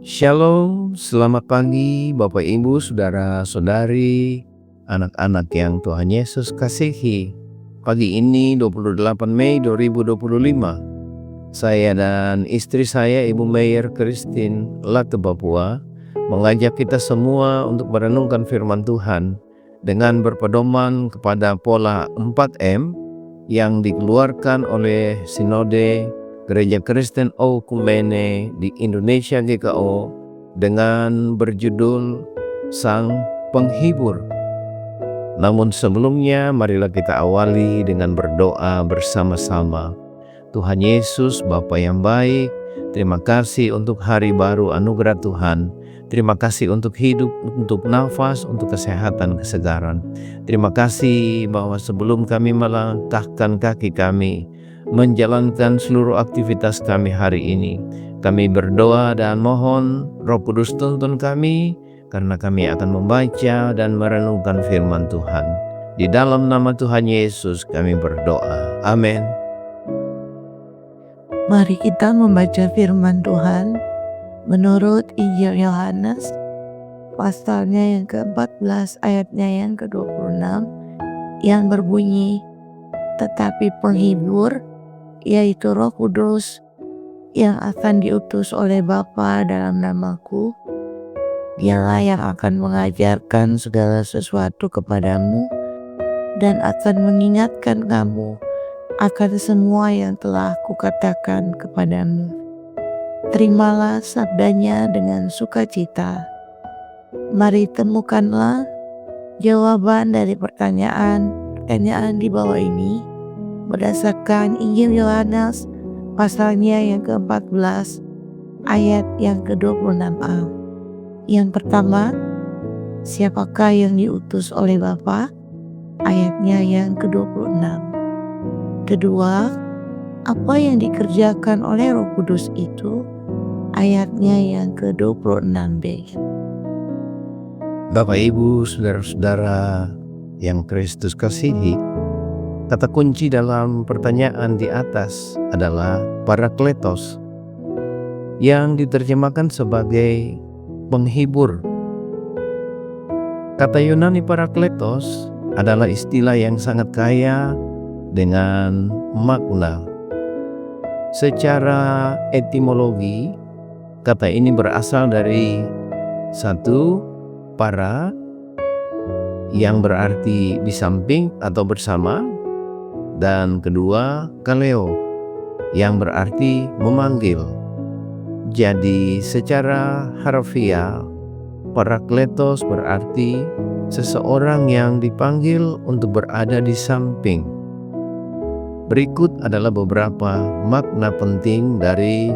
Shalom, selamat pagi Bapak Ibu, Saudara-saudari, anak-anak yang Tuhan Yesus kasihi. Pagi ini 28 Mei 2025, saya dan istri saya Ibu Meyer Christine Late Papua mengajak kita semua untuk merenungkan firman Tuhan dengan berpedoman kepada pola 4M yang dikeluarkan oleh Sinode Gereja Kristen Okumene di Indonesia GKO dengan berjudul Sang Penghibur. Namun sebelumnya marilah kita awali dengan berdoa bersama-sama. Tuhan Yesus, Bapa yang baik, terima kasih untuk hari baru anugerah Tuhan. Terima kasih untuk hidup, untuk nafas, untuk kesehatan, kesegaran. Terima kasih bahwa sebelum kami melangkahkan kaki kami menjalankan seluruh aktivitas kami hari ini, kami berdoa dan mohon Roh Kudus tuntun kami, karena kami akan membaca dan merenungkan firman Tuhan. Di dalam nama Tuhan Yesus kami berdoa. Amin. Mari kita membaca firman Tuhan menurut Injil Yohanes pasalnya yang ke-14 ayatnya yang ke-26 yang berbunyi, tetapi penghibur yaitu Roh Kudus yang akan diutus oleh Bapa dalam namaku, Dialah yang akan mengajarkan segala sesuatu kepadamu dan akan mengingatkan kamu akan semua yang telah kukatakan kepadamu. Terimalah sabdanya dengan sukacita. Mari temukanlah jawaban dari pertanyaan di bawah ini berdasarkan Injil Yohanes pasalnya yang ke-14 ayat yang ke-26a. Yang pertama, siapakah yang diutus oleh Bapa? Ayatnya yang ke-26. Kedua, apa yang dikerjakan oleh Roh Kudus itu? Ayatnya yang ke-26b. Bapak Ibu, Saudara-saudara yang Kristus kasihi, kata kunci dalam pertanyaan di atas adalah parakletos, yang diterjemahkan sebagai penghibur. Kata Yunani parakletos adalah istilah yang sangat kaya dengan makna. Secara etimologi, kata ini berasal dari satu, para, yang berarti di samping atau bersama, dan kedua, kaleo, yang berarti memanggil. Jadi secara harfiah, parakletos berarti seseorang yang dipanggil untuk berada di samping. Berikut adalah beberapa makna penting dari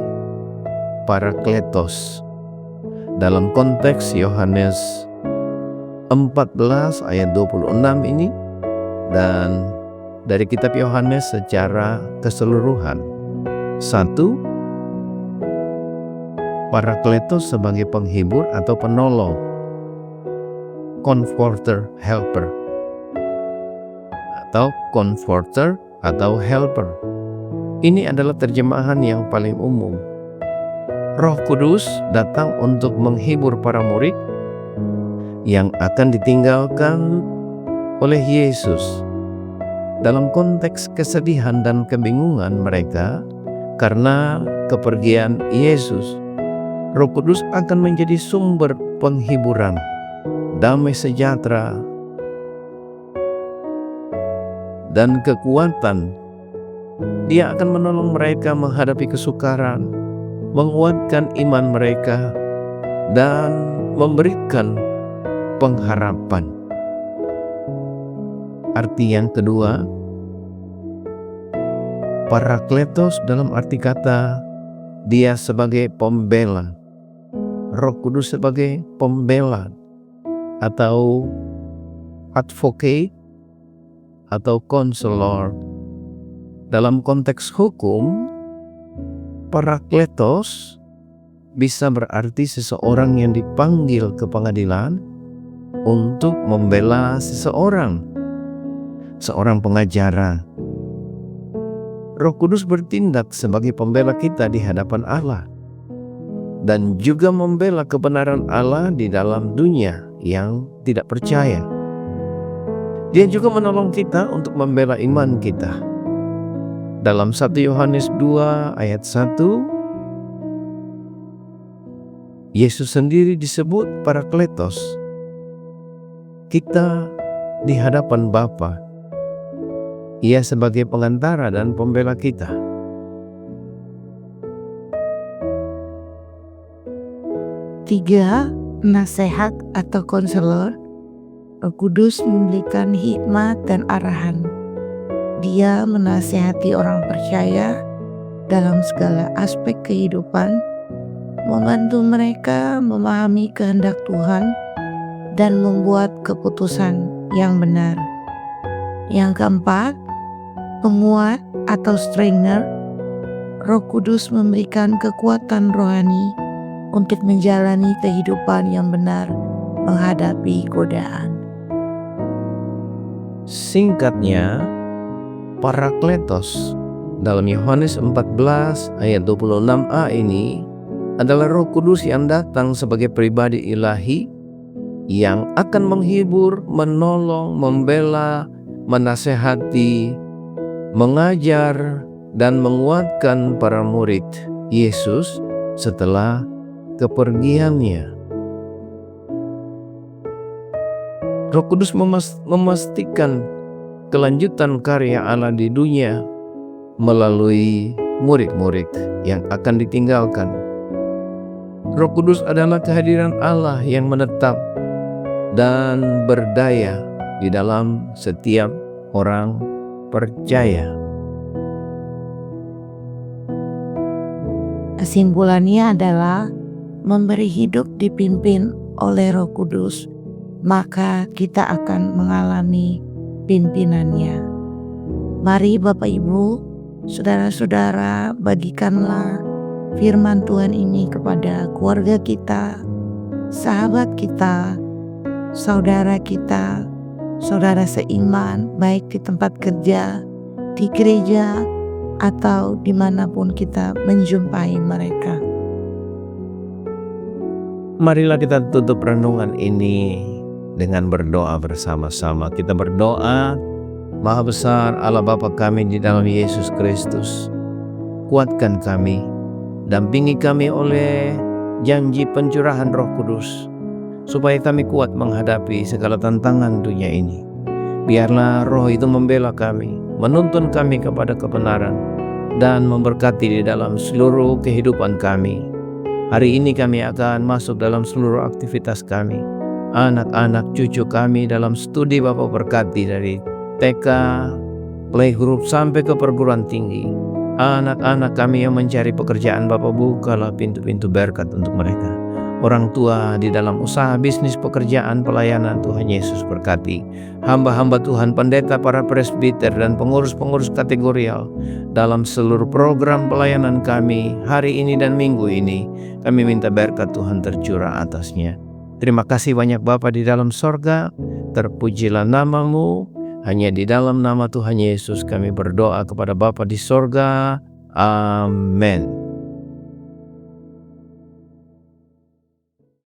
parakletos dalam konteks Yohanes 14 ayat 26 ini dan dari kitab Yohanes secara keseluruhan. 1. Parakletos sebagai penghibur atau penolong, comforter, helper, atau comforter atau helper. Ini adalah terjemahan yang paling umum. Roh Kudus datang untuk menghibur para murid yang akan ditinggalkan oleh Yesus dalam konteks kesedihan dan kebingungan mereka karena kepergian Yesus. Roh Kudus akan menjadi sumber penghiburan, damai sejahtera, dan kekuatan. Dia akan menolong mereka menghadapi kesukaran, menguatkan iman mereka, dan memberikan pengharapan. Arti yang kedua, parakletos dalam arti kata dia sebagai pembela, Roh Kudus sebagai pembela atau advocate atau counselor. Dalam konteks hukum, parakletos bisa berarti seseorang yang dipanggil ke pengadilan untuk membela seseorang, seorang pengacara. Roh Kudus bertindak sebagai pembela kita di hadapan Allah. dan juga membela kebenaran Allah di dalam dunia yang tidak percaya. Dia juga menolong kita untuk membela iman kita. Dalam 1 Yohanes 2 ayat 1, Yesus sendiri disebut Parakletos. Kita di hadapan Bapa. Ia sebagai pengantara dan pembela kita. Tiga, nasihat atau konselor. Roh Kudus memberikan hikmat dan arahan. Dia menasihati orang percaya dalam segala aspek kehidupan, membantu mereka memahami kehendak Tuhan dan membuat keputusan yang benar. Yang keempat, penguat atau strengthener. Roh Kudus memberikan kekuatan rohani untuk menjalani kehidupan yang benar menghadapi godaan. Singkatnya, Parakletos dalam Yohanes 14 ayat 26a ini adalah Roh Kudus yang datang sebagai pribadi ilahi yang akan menghibur, menolong, membela, menasehati, mengajar, dan menguatkan para murid Yesus setelah kepergiannya. Roh Kudus memastikan kelanjutan karya Allah di dunia melalui murid-murid yang akan ditinggalkan. Roh Kudus adalah kehadiran Allah yang menetap dan berdaya di dalam setiap orang percaya. Kesimpulannya adalah memberi hidup dipimpin oleh Roh Kudus, maka kita akan mengalami pimpinannya. Mari Bapak Ibu, saudara-saudara, bagikanlah firman Tuhan ini kepada keluarga kita, sahabat kita, saudara kita, saudara seiman, baik di tempat kerja, di gereja, atau dimanapun kita menjumpai mereka. Marilah kita tutup renungan ini dengan berdoa bersama-sama. Kita berdoa, Maha Besar Allah Bapa kami di dalam Yesus Kristus, kuatkan kami, dampingi kami oleh janji pencurahan Roh Kudus, supaya kami kuat menghadapi segala tantangan dunia ini. Biarlah Roh itu membela kami, menuntun kami kepada kebenaran, dan memberkati di dalam seluruh kehidupan kami. Hari ini kami akan masuk dalam seluruh aktivitas kami. Anak-anak cucu kami dalam studi Bapak berkati dari TK, playgroup sampai ke perguruan tinggi. Anak-anak kami yang mencari pekerjaan, Bapak bukalah pintu-pintu berkat untuk mereka. Orang tua di dalam usaha, bisnis, pekerjaan, pelayanan, Tuhan Yesus berkati. Hamba-hamba Tuhan, pendeta, para presbiter, dan pengurus-pengurus kategorial dalam seluruh program pelayanan kami hari ini dan minggu ini, kami minta berkat Tuhan tercurah atasnya. Terima kasih banyak Bapa di dalam sorga, terpujilah nama-Mu. Hanya di dalam nama Tuhan Yesus kami berdoa kepada Bapa di sorga. Amin.